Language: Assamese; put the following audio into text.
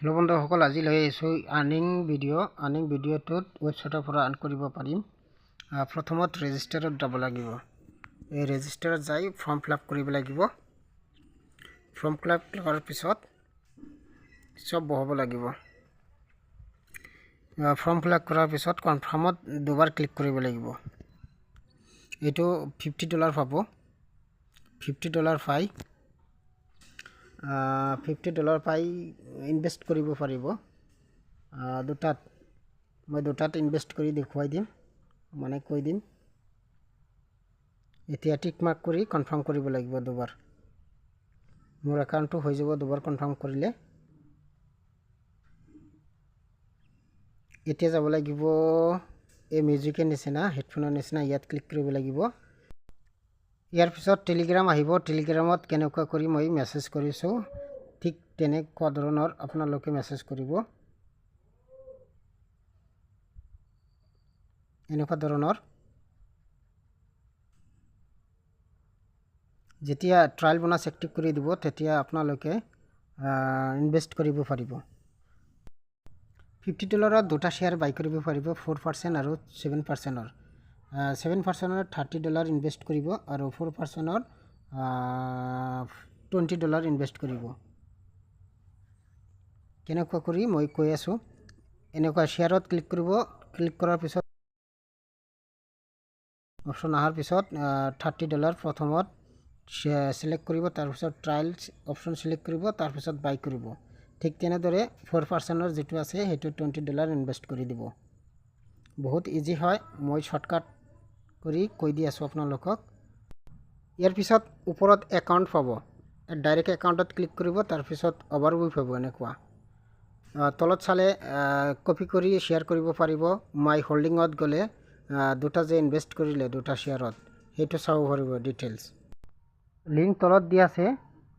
हेलो बंधुসকল আজি লৈ আছো আৰ্নিং ভিডিওটোত ওয়েবসাইটৰ পৰা আৰ্ন কৰিব পাৰিম। প্ৰথমত ৰেজিষ্টাৰত যাব লাগিব। এই ৰেজিষ্টাৰত যাই ফৰ্ম ফিল আপ কৰিব লাগিব। ফৰ্ম ফিল আপ কৰাৰ পিছত সব বহাব লাগিব। ফৰ্ম ফিল আপ কৰাৰ পিছত কনফাৰ্মত দুবাৰ ক্লিক কৰিব লাগিব। এইটো $50 পাব। $50 পাই $50 পাই ইনভেস্ট কৰিব পাৰিব। মই দুটাত ইনভেস্ট কৰি দেখুৱাই দিম, মানে কৈ দিম। এতিয়া টিক মাৰ্ক কৰি কনফাৰ্ম কৰিব লাগিব দুবাৰ। মোৰ একাউণ্টটো হৈ যাব দুবাৰ কনফাৰ্ম কৰিলে। এতিয়া যাব লাগিব এই মিউজিকৰ নিচিনা, হেডফোনৰ নিচিনা, ইয়াত ক্লিক কৰিব লাগিব। ইয়াৰ পিছত টেলিগ্ৰাম আহিব। টেলিগ্ৰামত কেনেকুৱা কৰি মই মেছেজ কৰিছোঁ ঠিক তেনেকুৱা ধৰণৰ আপোনালোকে মেছেজ কৰিব। এনেকুৱা ধৰণৰ যেতিয়া ট্ৰায়াল বোনাছ এক্টিভ কৰি দিব তেতিয়া আপোনালোকে ইনভেস্ট কৰিব পাৰিব। $50 দুটা শ্বেয়াৰ বাই কৰিব পাৰিব, 4% আৰু 7%। 7%ৰ $30 ইনভেস্ট কৰিব আৰু 4%ৰ $20 ইনভেস্ট কৰিব। কেনেকুৱা কৰি মই কৈ আছোঁ। এনেকুৱা শ্বেয়াৰত ক্লিক কৰিব। ক্লিক কৰাৰ পিছত অপশ্যন অহাৰ পিছত $30 প্ৰথমত সিলেক্ট কৰিব, তাৰপিছত ট্ৰায়াল অপশ্যন সিলেক্ট কৰিব, তাৰপিছত বাই কৰিব। ঠিক তেনেদৰে 4%ৰ যেটো আছে সেইটো $20 ইনভেস্ট কৰি দিব। বহুত ইজি হয়, মই শৰ্টকাট কৰি কৈ দি আছোঁ আপোনালোকক। ইয়াৰ পিছত ওপৰত একাউণ্ট পাব। ডাইৰেক্ট একাউণ্টত ক্লিক কৰিব, তাৰপিছত অভাৰভিউ পাব। এনেকুৱা তলত চালে কপি কৰি শ্বেয়াৰ কৰিব পাৰিব। মাই হোল্ডিঙত গ'লে দুটা যে ইনভেস্ট কৰিলে দুটা শ্বেয়াৰত সেইটো চাব পাৰিব ডিটেইলছ। লিংক তলত দিয়া আছে,